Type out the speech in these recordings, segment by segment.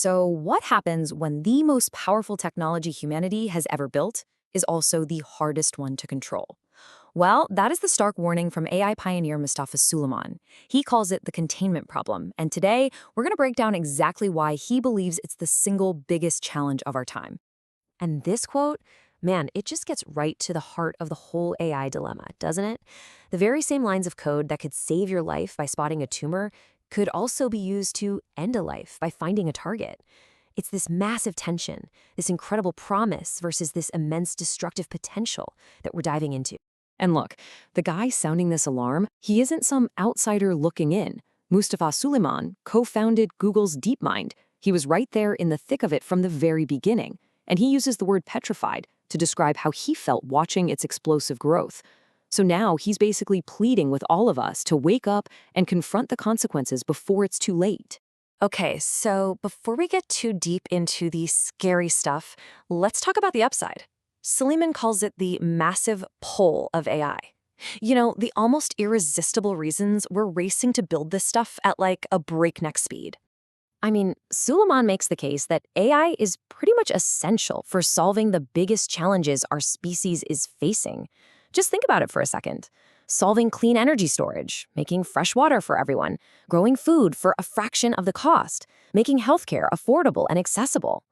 So, what happens when the most powerful technology humanity has ever built is also the hardest one to control? Well, that is the stark warning from AI pioneer Mustafa Suleyman. He calls it the containment problem, and today we're going to break down exactly why he believes it's the single biggest challenge of our time. And this quote, man, it just gets right to the heart of the whole AI dilemma, doesn't it? The very same lines of code that could save your life by spotting a tumor could also be used to end a life by finding a target. It's this massive tension, this incredible promise versus this immense destructive potential that we're diving into. And look, the guy sounding this alarm, he isn't some outsider looking in. Mustafa Suleyman co-founded Google's DeepMind. He was right there in the thick of it from the very beginning. And he uses the word petrified to describe how he felt watching its explosive growth. So now he's basically pleading with all of us to wake up and confront the consequences before it's too late. Okay, so before we get too deep into the scary stuff, let's talk about the upside. Suleiman calls it the massive pull of AI. You know, the almost irresistible reasons we're racing to build this stuff at like a breakneck speed. I mean, Suleiman makes the case that AI is pretty much essential for solving the biggest challenges our species is facing. Just think about it for a second. Solving clean energy storage, making fresh water for everyone, growing food for a fraction of the cost, making healthcare affordable and accessible.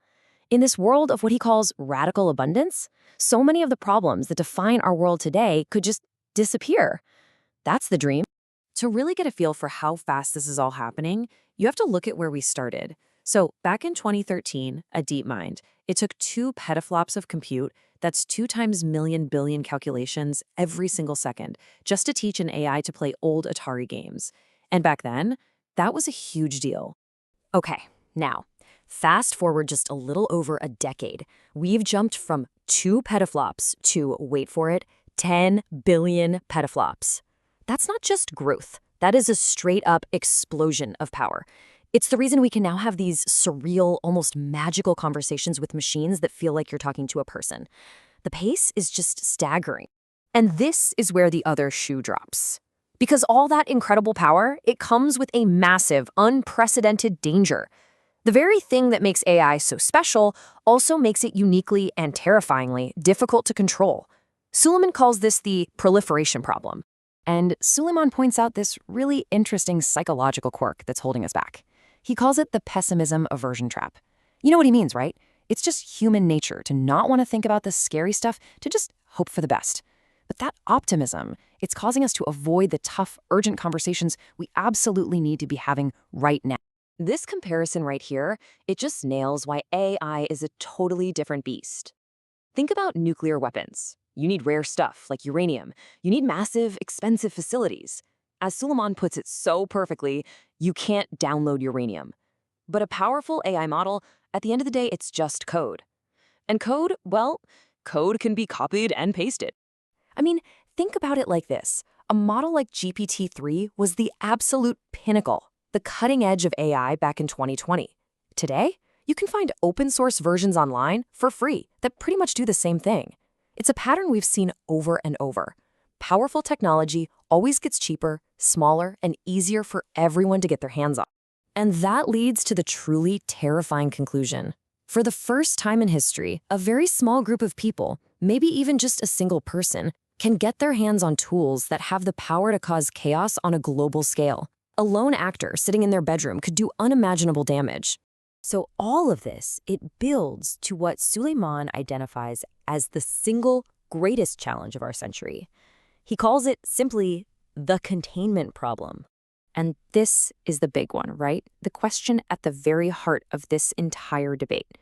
In this world of what he calls radical abundance, so many of the problems that define our world today could just disappear. That's the dream. To really get a feel for how fast this is all happening, you have to look at where we started. So back in 2013, at DeepMind, it took 2 petaflops of compute, that's 2 times million billion calculations every single second, just to teach an AI to play old Atari games. And back then, that was a huge deal. Okay, now, fast forward just a little over a decade. We've jumped from 2 petaflops to, wait for it, 10 billion petaflops. That's not just growth. That is a straight-up explosion of power. It's the reason we can now have these surreal, almost magical conversations with machines that feel like you're talking to a person. The pace is just staggering. And this is where the other shoe drops. Because all that incredible power, it comes with a massive, unprecedented danger. The very thing that makes AI so special also makes it uniquely and terrifyingly difficult to control. Suleiman calls this the proliferation problem. And Suleiman points out this really interesting psychological quirk that's holding us back. He calls it the pessimism aversion trap. You know what he means, right? It's just human nature to not want to think about the scary stuff, to just hope for the best. But that optimism, it's causing us to avoid the tough, urgent conversations we absolutely need to be having right now. This comparison right here, it just nails why AI is a totally different beast. Think about nuclear weapons. You need rare stuff like uranium. You need massive, expensive facilities. As Suleiman puts it so perfectly, you can't download uranium. But a powerful AI model, at the end of the day, it's just code. And code, well, code can be copied and pasted. I mean, think about it like this. A model like GPT-3 was the absolute pinnacle, the cutting edge of AI back in 2020. Today, you can find open source versions online for free that pretty much do the same thing. It's a pattern we've seen over and over. Powerful technology always gets cheaper, smaller, and easier for everyone to get their hands on. And that leads to the truly terrifying conclusion. For the first time in history, a very small group of people, maybe even just a single person, can get their hands on tools that have the power to cause chaos on a global scale. A lone actor sitting in their bedroom could do unimaginable damage. So all of this, it builds to what Suleiman identifies as the single greatest challenge of our century. He calls it simply the containment problem. And this is the big one, right? The question at the very heart of this entire debate.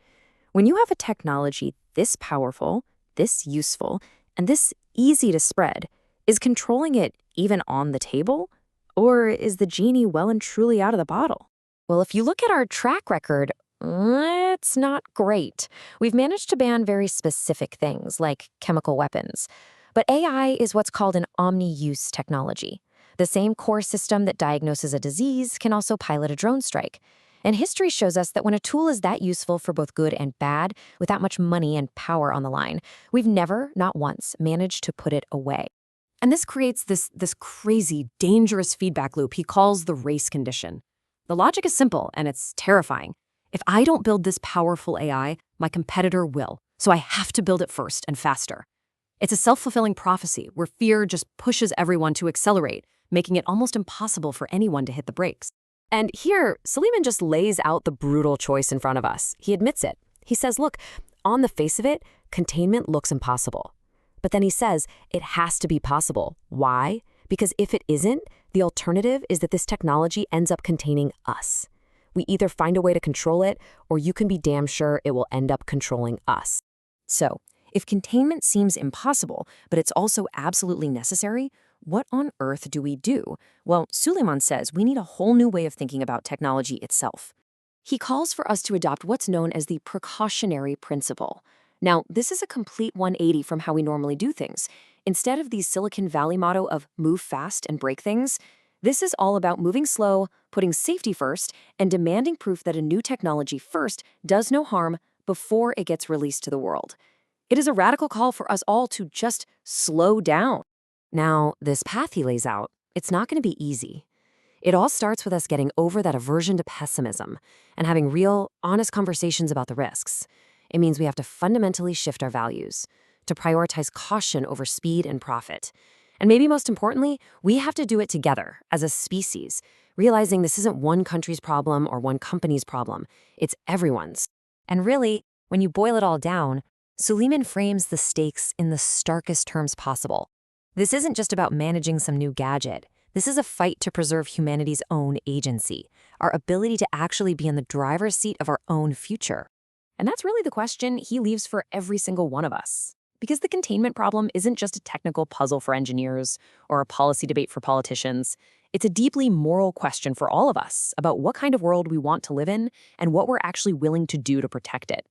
When you have a technology this powerful, this useful, and this easy to spread, is controlling it even on the table? Or is the genie well and truly out of the bottle? Well, if you look at our track record, it's not great. We've managed to ban very specific things like chemical weapons. But AI is what's called an omni-use technology. The same core system that diagnoses a disease can also pilot a drone strike. And history shows us that when a tool is that useful for both good and bad, with that much money and power on the line, we've never, not once, managed to put it away. And this creates this crazy, dangerous feedback loop he calls the race condition. The logic is simple, and it's terrifying. If I don't build this powerful AI, my competitor will, so I have to build it first and faster. It's a self-fulfilling prophecy where fear just pushes everyone to accelerate, making it almost impossible for anyone to hit the brakes. And here, Suleyman just lays out the brutal choice in front of us. He admits it. He says, look, on the face of it, containment looks impossible. But then he says it has to be possible. Why? Because if it isn't, the alternative is that this technology ends up containing us. We either find a way to control it, or you can be damn sure it will end up controlling us. So, if containment seems impossible, but it's also absolutely necessary, what on earth do we do? Well, Suleyman says we need a whole new way of thinking about technology itself. He calls for us to adopt what's known as the precautionary principle. Now, this is a complete 180 from how we normally do things. Instead of the Silicon Valley motto of move fast and break things, this is all about moving slow, putting safety first, and demanding proof that a new technology first does no harm before it gets released to the world. It is a radical call for us all to just slow down. Now, this path he lays out, it's not going to be easy. It all starts with us getting over that aversion to pessimism and having real, honest conversations about the risks. It means we have to fundamentally shift our values, to prioritize caution over speed and profit. And maybe most importantly, we have to do it together as a species, realizing this isn't one country's problem or one company's problem. It's everyone's. And really, when you boil it all down, Suleyman frames the stakes in the starkest terms possible. This isn't just about managing some new gadget. This is a fight to preserve humanity's own agency, our ability to actually be in the driver's seat of our own future. And that's really the question he leaves for every single one of us. Because the containment problem isn't just a technical puzzle for engineers or a policy debate for politicians. It's a deeply moral question for all of us about what kind of world we want to live in and what we're actually willing to do to protect it.